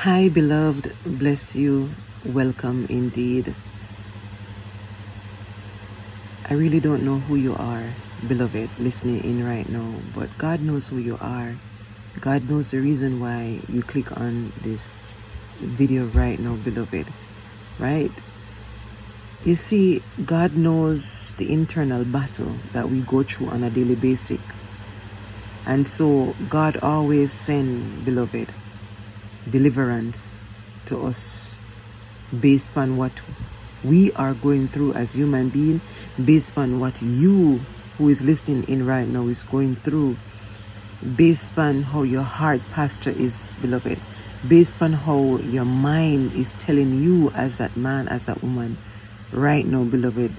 Hi, beloved. Bless you. Welcome indeed. I really don't know who you are, beloved, listening in right now, but God knows who you are. God knows the reason why you click on this video right now, beloved, right? You see, God knows the internal battle that we go through on a daily basis. And so God always sends, beloved, deliverance to us based on what we are going through as human beings, based on what you who is listening in right now is going through, based on how your heart posture is, beloved, based on how your mind is telling you as that man, as that woman right now, beloved,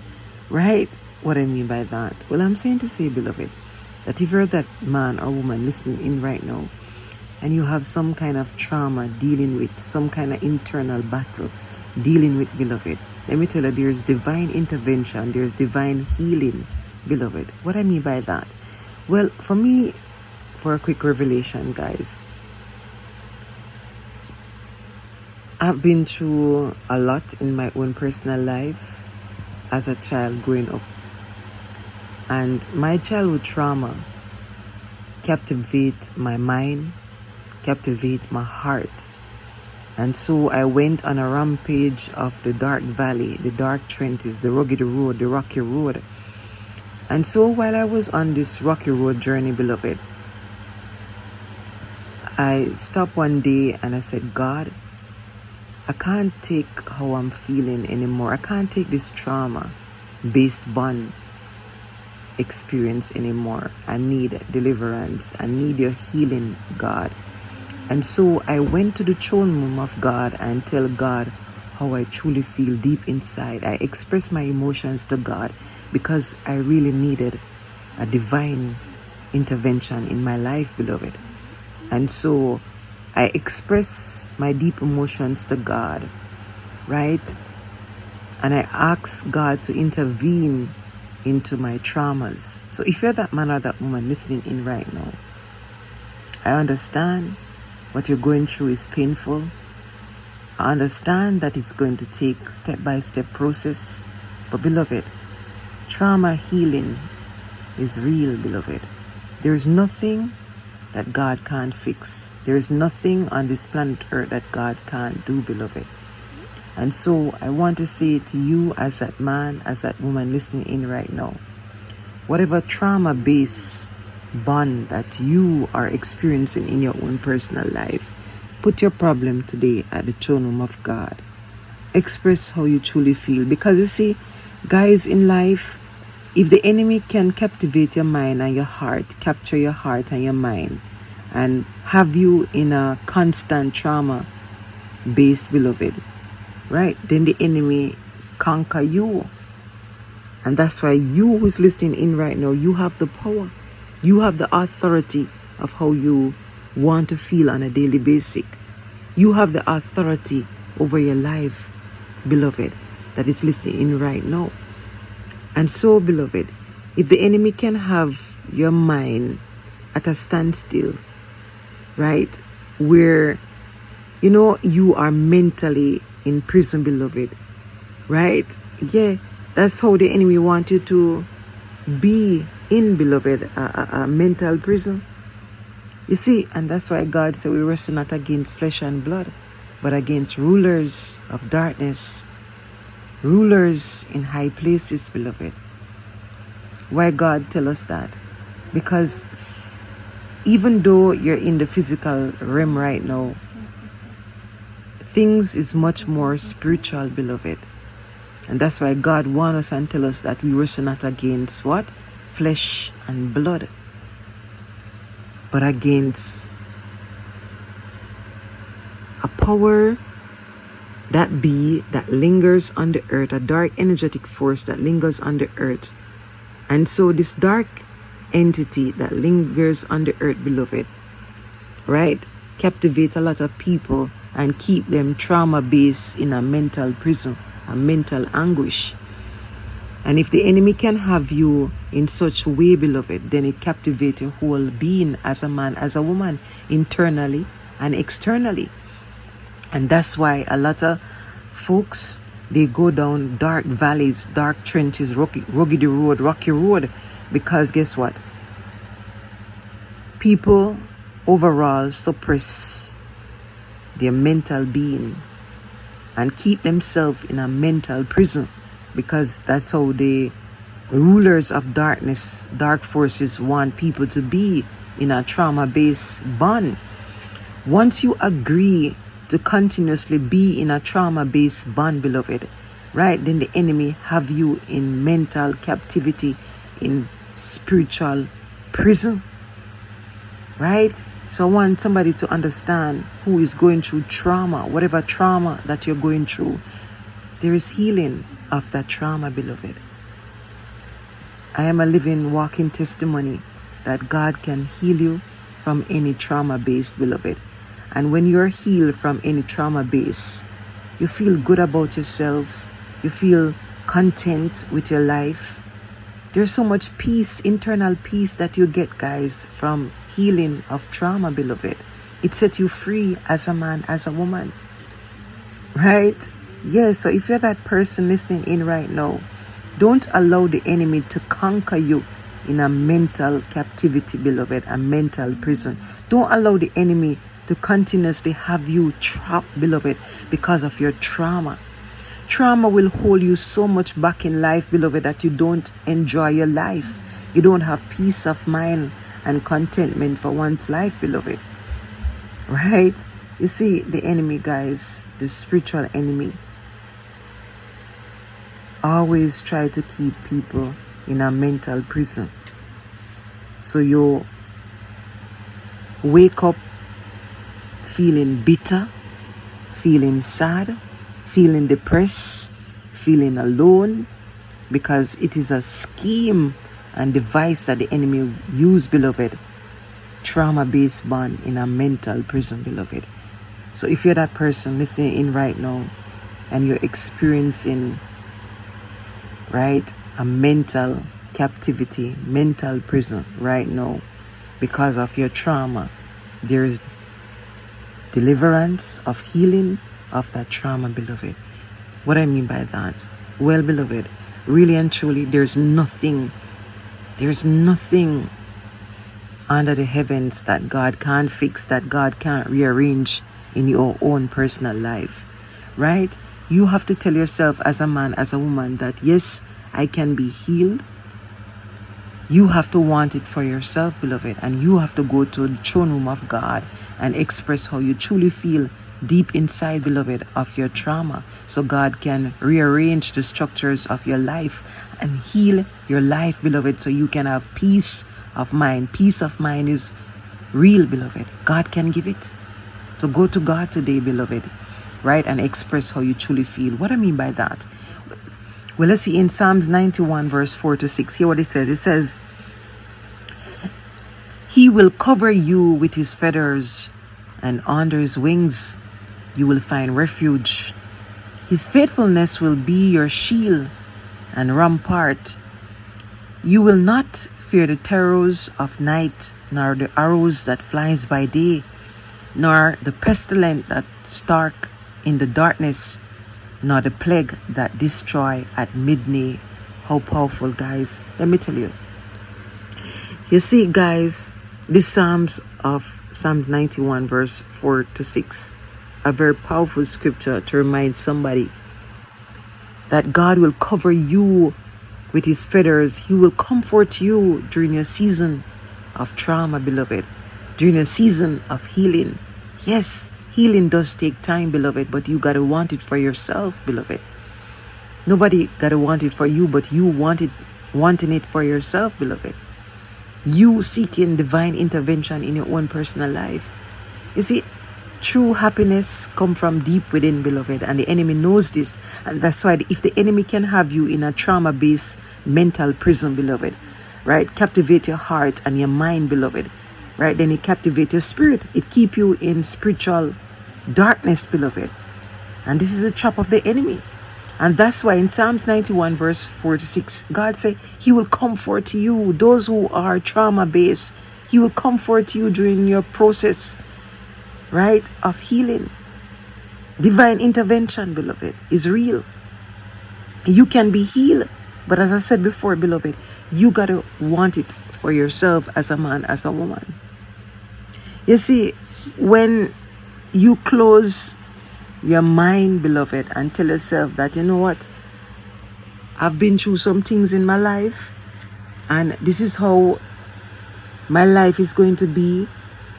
right? What I mean by that? Well, I'm saying to say, beloved, that if you're that man or woman listening in right now and you have some kind of trauma dealing with, some kind of internal battle dealing with, beloved, let me tell you, there's divine intervention, there's divine healing, beloved. What I mean by that? Well, for me, for a quick revelation, guys, I've been through a lot in my own personal life as a child growing up. And my childhood trauma captivate my mind, captivate my heart. And so I went on a rampage of the dark valley, the dark trenches, the rugged road, the rocky road. And so while I was on this rocky road journey, beloved, I stopped one day and I said, God, I can't take how I'm feeling anymore. I can't take this trauma-based bond experience anymore. I need deliverance. I need your healing, God. And so I went to the throne room of God and tell God how I truly feel deep inside. I expressed my emotions to God because I really needed a divine intervention in my life, beloved. And so I express my deep emotions to God, right? And I ask God to intervene into my traumas. So if you're that man or that woman listening in right now, I understand what you're going through is painful. I understand that it's going to take step-by-step process. But beloved, trauma healing is real, beloved. There is nothing that God can't fix. There is nothing on this planet Earth that God can't do, beloved. And so I want to say to you as that man, as that woman listening in right now, whatever trauma-based bond that you are experiencing in your own personal life, put your problem today at the throne room of God. Express how you truly feel. Because you see, guys, in life, if the enemy can captivate your mind and your heart, capture your heart and your mind, and have you in a constant trauma-based, beloved, right, then the enemy conquer you. And that's why you who's listening in right now, you have the power. You have the authority of how you want to feel on a daily basis. You have the authority over your life, beloved, that is listening in right now. And so, beloved, if the enemy can have your mind at a standstill, right, where, you are mentally in prison, beloved, right? Yeah, that's how the enemy wants you to be in, beloved, a mental prison. You see, and that's why God said we wrestle not against flesh and blood, but against rulers of darkness, rulers in high places, beloved. Why God tell us that? Because even though you're in the physical realm right now, things is much more spiritual, beloved. And that's why God wants us and tell us that we wrestle not against what? Flesh and blood, but against a power that lingers on the earth, a dark energetic force that lingers on the earth. And so this dark entity that lingers on the earth, beloved, right, captivate a lot of people and keep them trauma-based in a mental prison, a mental anguish. And if the enemy can have you in such a way, beloved, then it captivates your whole being as a man, as a woman, internally and externally. And that's why a lot of folks, they go down dark valleys, dark trenches, rocky road, because guess what? People overall suppress their mental being and keep themselves in a mental prison, because that's how the rulers of darkness, dark forces, want people to be, in a trauma-based bond. Once you agree to continuously be in a trauma-based bond, beloved, right, then the enemy have you in mental captivity, in spiritual prison, right? So I want somebody to understand who is going through trauma, whatever trauma that you're going through, there is healing of that trauma, beloved. I am a living, walking testimony that God can heal you from any trauma-based, beloved. And when you're healed from any trauma-based, you feel good about yourself. You feel content with your life. There's so much peace, internal peace that you get, guys, from healing of trauma, beloved. It sets you free as a man, as a woman. Right? Yes, so if you're that person listening in right now, don't allow the enemy to conquer you in a mental captivity, beloved, a mental prison. Don't allow the enemy to continuously have you trapped, beloved, because of your trauma. Trauma will hold you so much back in life, beloved, that you don't enjoy your life. You don't have peace of mind and contentment for one's life, beloved. Right? You see, the enemy, guys, the spiritual enemy, always try to keep people in a mental prison. So you wake up feeling bitter, feeling sad, feeling depressed, feeling alone, because it is a scheme and device that the enemy use, beloved. Trauma-based bond in a mental prison, beloved. So if you're that person listening in right now and you're experiencing, right, a mental captivity, mental prison right now because of your trauma, there is deliverance of healing of that trauma, beloved. What I mean by that? Well, beloved, really and truly, there's nothing under the heavens that God can't fix, that God can't rearrange in your own personal life, right? You have to tell yourself as a man, as a woman, that yes, I can be healed. You have to want it for yourself, beloved, and you have to go to the throne room of God and express how you truly feel deep inside, beloved, of your trauma, so God can rearrange the structures of your life and heal your life, beloved, so you can have peace of mind. Peace of mind is real, beloved. God can give it. So go to God today, beloved, right, and express how you truly feel. What I mean by that? Well, let's see in Psalms 91 verse 4-6. Hear what it says. It says, He will cover you with His feathers, and under His wings you will find refuge. His faithfulness will be your shield and rampart. You will not fear the terrors of night, nor the arrows that flies by day, nor the pestilence that stalk in the darkness, nor the plague that destroy at midnight. How powerful, guys. Let me tell you. You see, guys, this Psalms 91 verse 4-6, a very powerful scripture to remind somebody that God will cover you with His feathers. He will comfort you during your season of trauma, beloved, during a season of healing. Yes, healing does take time, beloved, but you got to want it for yourself, beloved. Nobody got to want it for you, but you wanting it for yourself, beloved. You seeking divine intervention in your own personal life. You see, true happiness come from deep within, beloved, and the enemy knows this. And that's why if the enemy can have you in a trauma-based mental prison, beloved, right, captivate your heart and your mind, beloved, right, then it captivate your spirit. It keep you in spiritual darkness, beloved. And this is a trap of the enemy. And that's why in Psalms 91 verse 4-6, God said He will comfort you, those who are trauma-based. He will comfort you during your process, right, of healing. Divine intervention, beloved, is real. You can be healed. But as I said before, beloved, you got to want it for yourself as a man, as a woman. You see, when you close your mind, beloved, and tell yourself that, you know what, I've been through some things in my life, and this is how my life is going to be,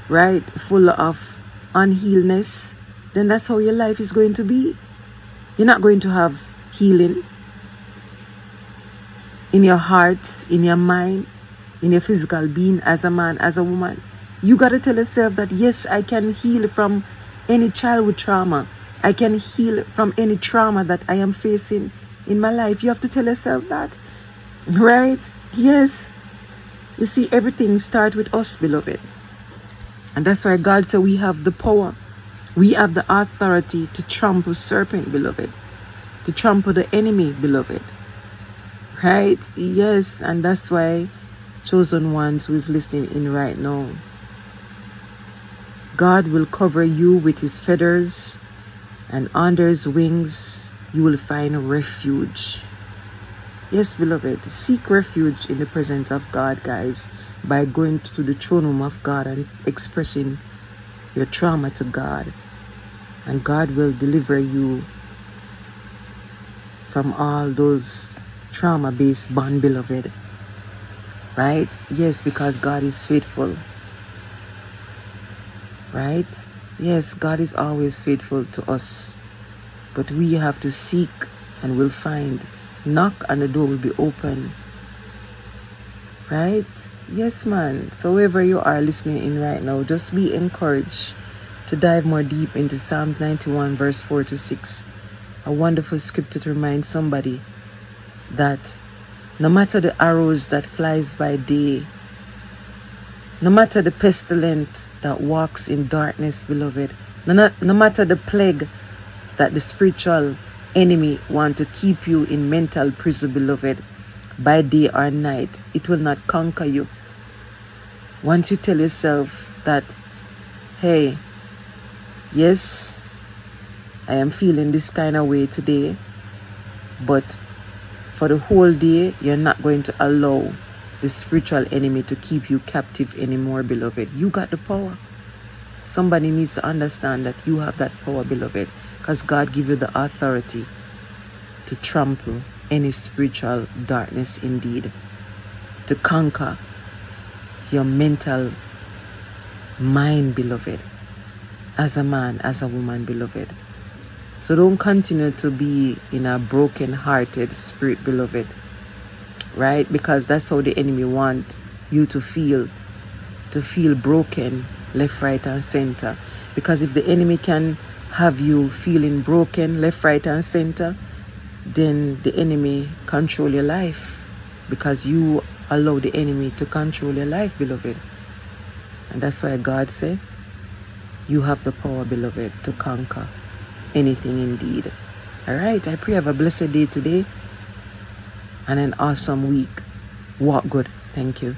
right? Full of unhealedness. Then that's how your life is going to be. You're not going to have healing in your heart, in your mind, in your physical being as a man, as a woman. You got to tell yourself that, yes, I can heal from any childhood trauma. I can heal from any trauma that I am facing in my life. You have to tell yourself that, right? Yes. You see, everything starts with us, beloved. And that's why God said we have the power. We have the authority to trample serpent, beloved. To trample the enemy, beloved. Right? Yes. And that's why chosen ones who is listening in right now, God will cover you with his feathers, and under his wings you will find refuge. Yes, beloved, seek refuge in the presence of God, guys, by going to the throne room of God and expressing your trauma to God. And God will deliver you from all those trauma-based bond, beloved. Right? Yes, because God is faithful. Right? Yes, God is always faithful to us. But we have to seek and we'll find. Knock and the door will be open. Right? Yes, man. So wherever you are listening in right now, just be encouraged to dive more deep into Psalms 91 verse 4 to 6. A wonderful scripture to remind somebody that no matter the arrows that flies by day, no matter the pestilence that walks in darkness, beloved, no matter the plague that the spiritual enemy want to keep you in mental prison, beloved, by day or night, it will not conquer you. Once you tell yourself that, hey, yes, I am feeling this kind of way today, but for the whole day, you're not going to allow the spiritual enemy to keep you captive anymore, beloved. You got the power. Somebody needs to understand that you have that power, beloved, because God gave you the authority to trample any spiritual darkness indeed, to conquer your mental mind, beloved, as a man, as a woman, beloved. So don't continue to be in a broken-hearted spirit, beloved, right? Because that's how the enemy wants you to feel broken left, right, and center. Because if the enemy can have you feeling broken left, right, and center, then the enemy control your life, because you allow the enemy to control your life, beloved. And that's why God said you have the power, beloved, to conquer anything indeed. All right, I pray you have a blessed day today and an awesome week. Walk good. Thank you.